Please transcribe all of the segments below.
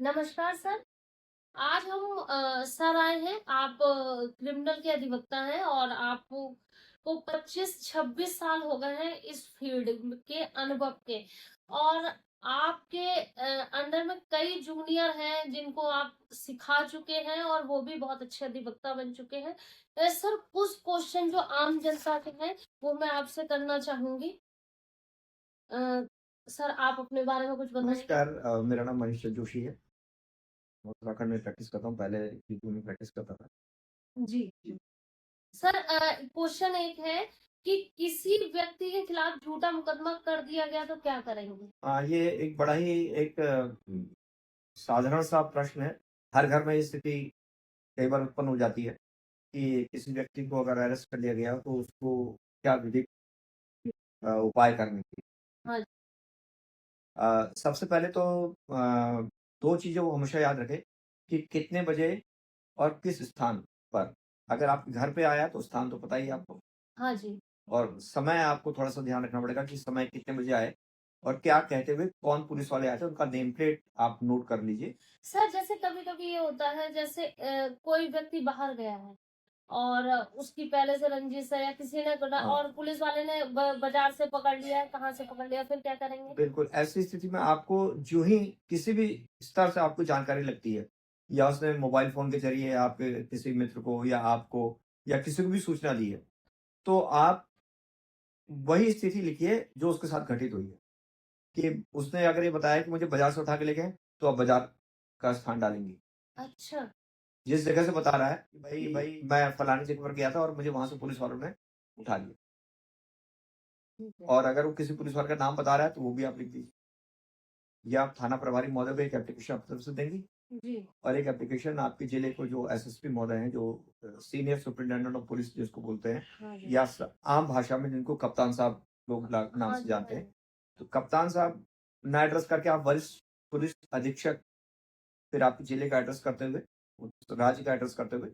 नमस्कार सर। आज हम सर आए हैं। आप क्रिमिनल के अधिवक्ता हैं और आपको को 25-26 साल हो गए हैं इस फील्ड के अनुभव के। और आपके अंडर में कई जूनियर हैं जिनको आप सिखा चुके हैं और वो भी बहुत अच्छे अधिवक्ता बन चुके हैं। सर, कुछ क्वेश्चन जो आम जनता के हैं वो मैं आपसे करना चाहूंगी। अ, सर, आप अपने बारे में कुछ बताएंगे? नमस्कार, मेरा नाम मनीष जोशी है। मैं उत्तराखंड में प्रैक्टिस करता हूँ, पहले यूपी में प्रैक्टिस करता था। जी। सर, क्वेश्चन एक है कि किसी व्यक्ति के खिलाफ झूठा मुकदमा कर दिया गया तो क्या करेंगे? ये एक बड़ा ही एक साधारण सा प्रश्न है। हर घर में ये स्थिति कई बार उत्पन्न हो जाती है कि किसी व्यक्ति को अगर अरेस्ट कर लिया गया तो उसको क्या विधिक उपाय करने चाहिए। हाँ। सबसे पहले तो 2 चीज़ें वो हमेशा याद रखें कि कितने बजे और किस स्थान पर। अगर आप घर पे आया तो स्थान तो पता ही है आपको। हाँ जी। और समय आपको थोड़ा-सा ध्यान रखना पड़ेगा कि समय कितने बजे आए और क्या कहते हुए कौन पुलिस वाले आए थे, उनका नेम प्लेट आप नोट कर लीजिए। सर, जैसे कभी-कभी ये होता है, जैसे कोई व्यक्ति बाहर गया है और उसकी पहले से रंजिश है या किसी ने करा हाँ, और पुलिस वाले ने बाजार से पकड़ लिया है, कहाँ से पकड़ लिया, फिर क्या करेंगे? बिल्कुल, ऐसी स्थिति में आपको जो ही किसी भी स्तर से आपको जानकारी लगती है या उसने मोबाइल फ़ोन के ज़रिए आपके किसी मित्र को या आपको या किसी को भी सूचना दी है, तो आप वही स्थिति लिखिए जो उसके साथ घटित हुई है। कि उसने अगर ये बताया कि मुझे बाज़ार से उठा के ले गए, तो आप बाज़ार का स्थान डालेंगी। अच्छा। जिस जगह से बता रहा है कि कि भाई मैं फलानी जगह पर गया था और मुझे वहाँ से पुलिस वालों ने उठा लिया। ठीक है। और अगर वो किसी पुलिस वाले का नाम बता रहा है तो वो भी आप लिख दीजिए। या आप थाना प्रभारी महोदय को एक एप्लीकेशन अपनी तरफ से देंगी जी। और एक एप्लीकेशन आपके जिले को जो एसएसपी महोदय हैं, जो सीनियर सुपरिटेंडेंट ऑफ पुलिस जिसको बोलते हैं, हाँ जी। या आम भाषा में जिनको कप्तान साहब लोग नाम हाँ से जी, जानते हाँ हैं, जी। तो कप्तान साहब ना एड्रेस करके आप वरिष्ठ पुलिस अधीक्षक, फिर आपके जिले का एड्रेस करते हुए, उस राज्य का एड्रेस करते हुए,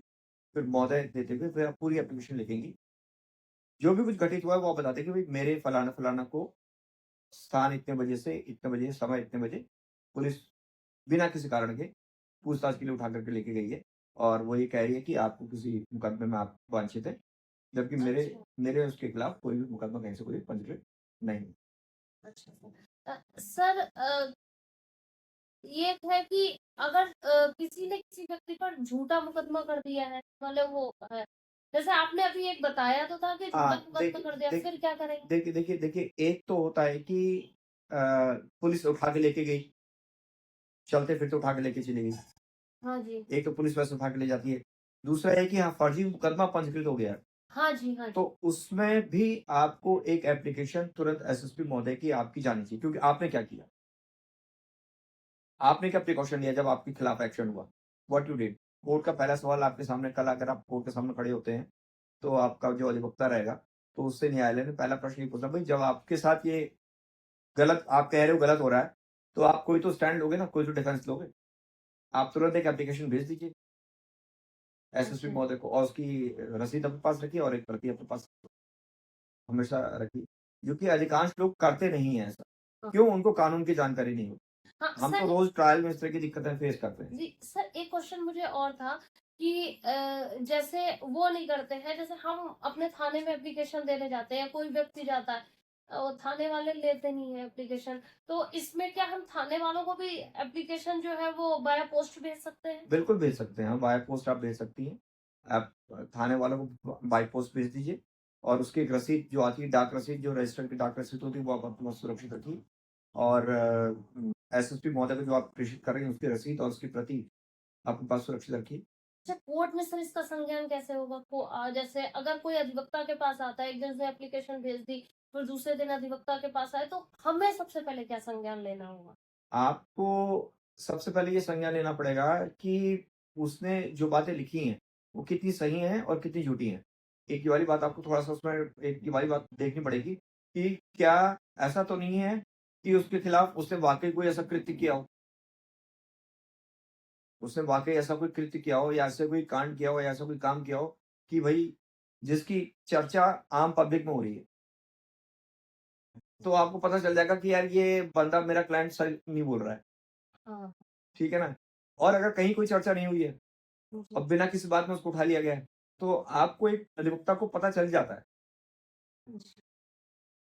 फिर महोदय देते हुए फिर आप पूरी एप्लीकेशन लिखेंगी। जो भी कुछ घटित हुआ है वो आप बताते कि भाई मेरे फलाना-फलाना को स्थान इतने बजे से इतने बजे, समय इतने बजे पुलिस बिना किसी कारण के पूछताछ के लिए उठा कर के लेके गई है और वो ये कह रही है कि आपको किसी मुकदमे में आप वांछित हैं, जबकि मेरे अच्छा। मेरे उसके खिलाफ कोई भी मुकदमा कहीं से कोई पंजीकृत नहीं है। अच्छा सर। सर, ये है कि अगर किसी ने किसी व्यक्ति पर झूठा मुकदमा कर दिया है, मतलब वो है, जैसे आपने अभी एक बताया तो था कि झूठा हाँ, मुकदमा कर दिया, फिर क्या करेंगे? देखिए, एक तो होता है कि अ, पुलिस उठा के लेके गई, चलते-फिरते उठा के लेके चली गई। हाँ जी। एक तो पुलिस वैसे उठा के ले जाती है। दूसरा है कि हाँ, फर्जी मुकदमा पंजीकृत हो गया है। हाँ जी, हाँ तो जी। उसमें भी आपको एक एप्लीकेशन तुरंत एसएसपी महोदय की आपकी जानी चाहिए, क्योंकि आपने क्या किया? आपने क्या प्रिकॉशन लिया जब आपके खिलाफ एक्शन हुआ? What you did? कोर्ट का पहला सवाल आपके सामने, कल अगर आप कोर्ट के सामने खड़े होते हैं, तो आपका जो अधिवक्ता रहेगा, तो उससे न्यायालय ने पहला प्रश्न ये पूछा, भई जब आपके साथ ये गलत आप कह रहे हो गलत हो रहा है, तो आप कोई तो स्टैंड लोगे ना, कोई तो डिफेंस लोगे। आप तुरंत एक एप्लीकेशन भेज दीजिए एसएसपी अच्छा। महोदय को और उसकी रसीद अपने पास रखिए और एक प्रति अपने पास हमेशा रखिए। क्योंकि अधिकांश लोग करते नहीं हैं ऐसा। हाँ। क्यों? उनको कानून की जानकारी नहीं होती। हाँ, हम तो सर। रोज़ ट्रायल में इस तरह की दिक्कतें फेस करते हैं। जी, सर, एक क्वेश्चन मुझे और था कि जैसे वो नहीं करते हैं, जैसे हम अपने थाने में एप्लीकेशन देने जाते हैं, कोई व्यक्ति जाता है, थाने वाले लेते नहीं है एप्लीकेशन, तो इसमें क्या हम थाने वालों को भी एप्लीकेशन जो है वो बाय पोस्ट भेज सकते हैं? बिल्कुल भेज सकते हैं, बाय पोस्ट आप भेज सकती हैं। आप थाने वालों को बाय पोस्ट भेज दीजिए और उसकी एक रसीद जो आती है, डाक रसीद, जो रजिस्टर की डाक रसीद होती है, वो आप अपने पास सुरक्षित रखिए और एसएसपी महोदय को जो आप प्रेषित कर रहे हैं, उसकी रसीद और उसकी प्रति अपने पास सुरक्षित रखिए। अच्छा, कोर्ट में सर इसका संज्ञान कैसे होगा? जैसे अगर कोई अधिवक्ता के पास आता है, एक दिन उसने एप्लीकेशन भेज दी, फिर दूसरे दिन अधिवक्ता के पास आए, तो हमें सबसे पहले क्या संज्ञान लेना होगा? आपको सबसे पहले ये संज्ञान लेना पड़ेगा कि उसने जो बातें लिखी हैं, वो कितनी सही हैं और कितनी झूठी हैं। एक ये वाली बात आपको थोड़ा-सा उसमें एक ये वाली बात देखनी पड़ेगी कि क्या ऐसा तो नहीं है कि उसके खिलाफ उसने वाक़ई कोई ऐसा कृत्य किया हो? उसने वाक़ई ऐसा कोई कृत्य किया हो या ऐसा कोई कांड किया हो या ऐसा कोई काम किया हो कि भई जिसकी चर्चा आम पब्लिक में हो रही है। तो आपको पता चल जाएगा कि यार ये बंदा मेरा क्लाइंट सही नहीं बोल रहा है। हाँ। ठीक है ना? और अगर कहीं कोई चर्चा नहीं हुई है जी, और बिना किसी बात में उसको उठा लिया गया है, तो आपको एक अधिवक्ता को पता चल जाता है। जी,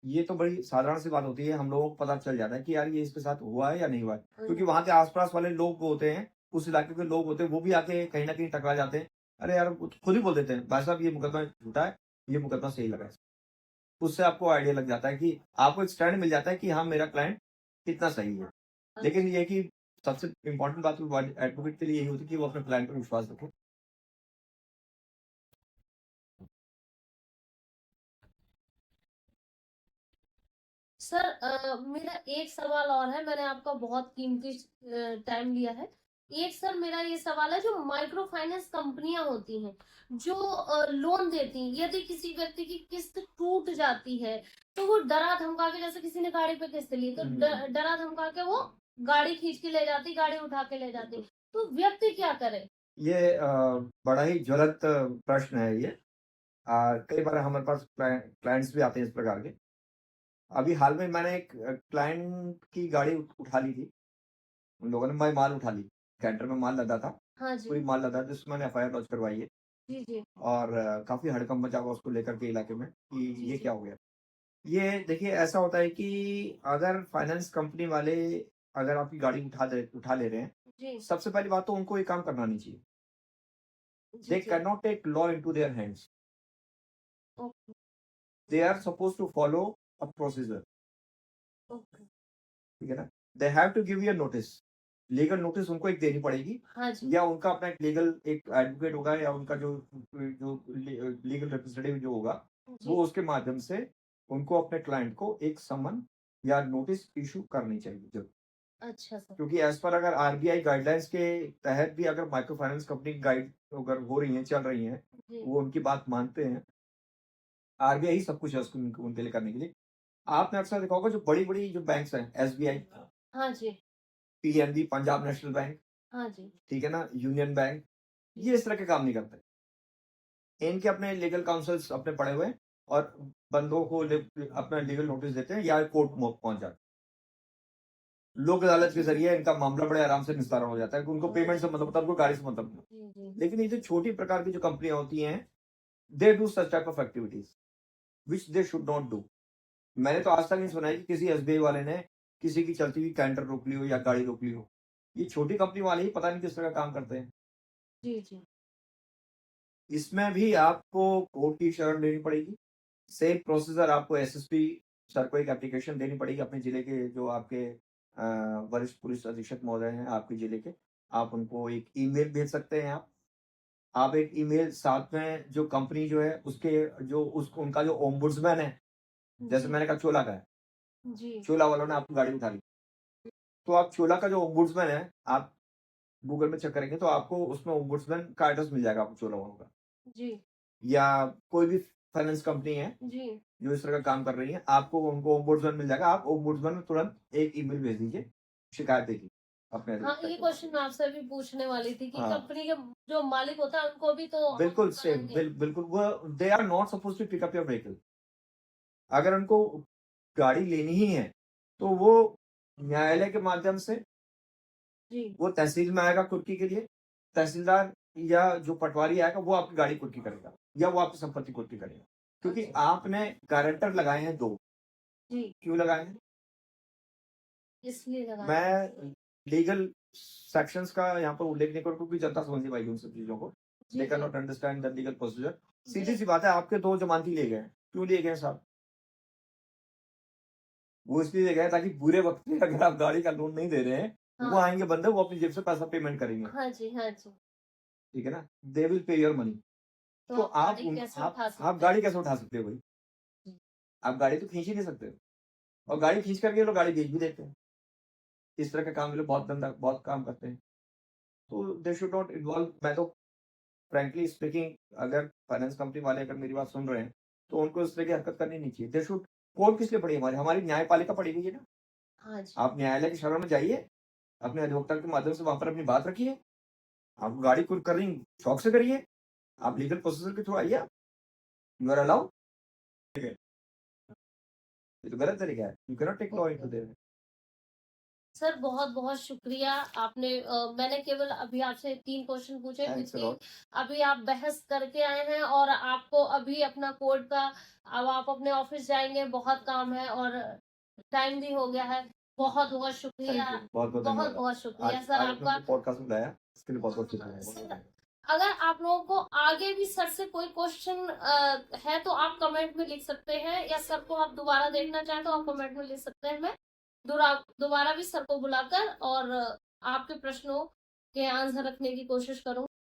ये तो बड़ी साधारण सी बात होती है, हम लोगों को पता चल जाता है कि यार ये इसके साथ हुआ है या नहीं हुआ है। क्योंकि जी, वहाँ के आस-पास वाले लोग होते हैं, उस इलाके के लोग होते हैं, वो भी आके कहीं न कहीं टकरा जाते हैं। अरे यार, वो तो खुद ही बोल देते हैं, भाई साहब ये मुकदमा झूठा है, ये मुकदमा सही लगा है। उससे आपको आइडिया लग जाता है कि आपको एक स्टैंड मिल जाता है कि हाँ, मेरा क्लाइंट कितना सही है। लेकिन अच्छा। ये है कि सबसे इम्पोर्टेंट बात तो एडवोकेट के लिए यही होती है कि वो अपने क्लाइंट पर विश्वास रखे। सर मेरा एक सवाल और है, मैंने आपका बहुत कीमती टाइम लिया है। एक सर मेरा ये सवाल है, जो माइक्रो फाइनेंस कंपनियां होती हैं, जो लोन देती हैं, यदि किसी व्यक्ति की किस्त टूट जाती है, तो वो डरा धमका के, जैसे किसी ने गाड़ी पे किस्त ली, तो डरा धमका के वो गाड़ी खींच के ले जाती, गाड़ी उठा के ले जाती, तो व्यक्ति क्या करे? ये बड़ा ही ज्वलंत प्रश्न है ये। कई बार हमारे पास क्लाइंट्स भी आते हैं इस प्रकार के। अभी हाल में मैंने एक क्लाइंट की गाड़ी उठा ली थी। उन लोगों ने माल उठा ली। कैंटर में माल लदा था, हाँ कोई जी। माल लदा था जिसमें मैंने एफआईआर लॉन्च करवाई है जी जी। और काफ़ी हड़कंप मचा हुआ उसको लेकर के इलाके में कि जी ये जी। क्या हो गया? ये देखिए ऐसा होता है कि अगर फाइनेंस कंपनी वाले अगर आपकी गाड़ी उठा ले रहे हैं, जी सबसे पहली बात तो उनको ये काम करना नहीं चाहिए। जी। दे जी। Can not take law into their hands. Okay. They are supposed to follow a procedure, okay. ठीक है ना? They have to give you a notice. Legal notice उनको एक देनी पड़ेगी हाँ जी। या उनका अपना एक लीगल एक एडवोकेट होगा या उनका जो लीगल रिप्रेजेंटेटिव जो होगा, वो जी। उसके माध्यम से उनको अपने क्लाइंट को एक समन या नोटिस इश्यू करनी चाहिए जरूर। अच्छा सर। क्योंकि एज पर अगर आरबीआई गाइडलाइंस के तहत भी अगर माइक्रो फाइनेंस कंपनी गाइड अगर हो रही है, चल रही है, जी। वो उनकी बात मानते हैं। आरबीआई ही सब कुछ है उसको उनके लिए करने के लिए। आपने अक्सर देखा होगा जो बड़ी-बड़ी जो बैंक्स हैं, एसबीआई, हाँ जी। पीएनबी, पंजाब नेशनल बैंक, हाँ जी। ठीक है ना, यूनियन बैंक, जी। ये इस तरह के काम नहीं करते। इनके अपने लीगल काउंसल्स अपने पड़े हुए हैं और बंदों को अपना लीगल नोटिस देते हैं या कोर्ट पहुंच जाते हैं। लोक अदालत के जी। जरिए इनका मामला बड़े आराम से निस्तारण हो जाता है, उनको पेमेंट से मतलब होता है, उनको गाड़ी से मतलब नहीं। जी। जी। लेकिन ये जो छोटी प्रकार की जो कंपनियां होती हैं, they do such type of activities which they should not do. मैंने तो आज तक नहीं सुना है कि किसी एसबीआई वाले ने किसी की चलती हुई कैंटर रोक ली हो या गाड़ी रोक ली हो। ये छोटी कंपनी वाले ही पता नहीं किस तरह का काम करते हैं। जी। जी। इसमें भी आपको कोर्ट की शरण लेनी पड़ेगी। सेम प्रोसीजर आपको एसएसपी सर को एक एप्लीकेशन देनी पड़ेगी अपने जिले के जो आपके वरिष्ठ पुलिस अधीक्षक महोदय हैं आपके जिले के। आप उनको एक ईमेल भेज सकते हैं आप एक ईमेल साथ में जो कंपनी जो है उसके जो उस उनका जो ओम्बुड्समैन है, जैसे जी। मैंने कहा चोला का है, जी। चोला वालों ने आपकी गाड़ी उठा ली। तो आप चोला का जो ओम्बुड्समैन है, आप गूगल में चेक करेंगे तो आपको उसमें ओम्बुड्समैन का एड्रेस मिल जाएगा आपको चोला वालों का। जी। या कोई भी फाइनेंस कंपनी है जी। जो इस तरह का काम कर रही है, आपको उनको ओम्बुड्समैन मिल जाएगा। आप ओम्बुड्समैन में तुरंत एक ईमेल भेज दीजिए शिकायत देगी अपने हाँ, अधिवक्ता ये के क्वेश्चन माध्यम मैं से। आपसे भी पूछने वाली थी कि हाँ, कंपनी के जो मालिक होता है उनको भी तो हम बिल्कुल सेम बनाएंगे। बिल्कुल वो they are not supposed to pick up your vehicle. अगर उनको गाड़ी लेनी ही है, तो वो न्यायालय के माध्यम से जी। वो तहसील में आएगा कुर्की के लिए, तहसीलदार या जो पटवारी आएगा वो आपकी गाड़ी कुर्की करेगा या वो आपकी संपत्ति कुर्की करेगा। क्योंकि अच्छा। आपने गारंटर लगाए हैं 2, जी। क्यों लगाए हैं? इसलिए लगाए हैं। मैं लीगल सेक्शंस का यहाँ पर उल्लेख नहीं करूँ क्योंकि जनता समझ नहीं पाएगी उन सब चीज़ों को। जी दे कैन जी। Not understand the legal procedure. जी। सीधी-सी बात है, आपके 2 जमानती लिए गए हैं। क्यों लिए गए साहब? वो इसलिए लिए गए ताकि बुरे वक़्त में अगर आप गाड़ी का लोन नहीं दे रहे हैं, वो हाँ। आएँगे बंदे, वो अपनी जेब से पैसा पेमेंट करेंगे, हाँ जी। हाँ जी। ठीक है ना? They will pay your money. तो तो आप आप गाड़ी उन कैसे उठा आप सकते हैं? गाड़ी कैसे उठा सकते हो भाई? जी। आप गाड़ी तो खींच ही नहीं सकते हो और गाड़ी खींच कर के ये लोग गाड़ी बेच भी देते हैं। इस तरह का काम ये लोग बहुत काम करते हैं। तो दे शुड नॉट इन्वॉल्व। मैं तो फ्रैंकली स्पीकिंग अगर फाइनेंस कंपनी वाले अगर मेरी बात सुन रहे हैं, तो उनको इस तरह की हरकत करनी नहीं चाहिए। दे शुड कोर्ट किस लिए पड़ी है हमारी? हमारी न्यायपालिका पड़ी हुई है ना। हाँ जी। आप न्यायालय की शरण में जाइए, अपने अधिवक्ता के माध्यम से वहाँ पर अपनी बात रखिए। आप गाड़ी कुर्क कर रही हैं, शौक से करिए। आप लीगल प्रोसीजर के थ्रू आइए आप। You are allowed. ठीक है। ये तो गलत तरीका है। You can not take law into okay. There sir बहुत-बहुत शुक्रिया। आपने मैंने केवल अभी आपसे 3 क्वेश्चन पूछे थैंक्स अ क्योंकि लॉट। अभी आप बहस करके आए हैं और आपको अभी अपना कोर्ट का अब आप अपने ऑफिस जाएँगे, बहुत काम है और टाइम भी हो गया है। बहुत-बहुत शुक्रिया। Thank you. बहुत-बहुत धन्यवाद बहुत-बहुत आपका। शुक्रिया आज सर आज आपने आपका। मुझे पॉडकास्ट में बुलाया, इसके लिए बहुत-बहुत शुक्रिया। सर, अगर आप लोगों को आगे भी सर से कोई क्वेश्चन है तो आप कमेंट में लिख सकते हैं या सर को आप दोबारा देखना चाहें तो आप कमेंट में लिख सकते हैं। मैं दोबारा भी सर को बुलाकर और आपके प्रश्नों के आंसर रखने की कोशिश करूँगी।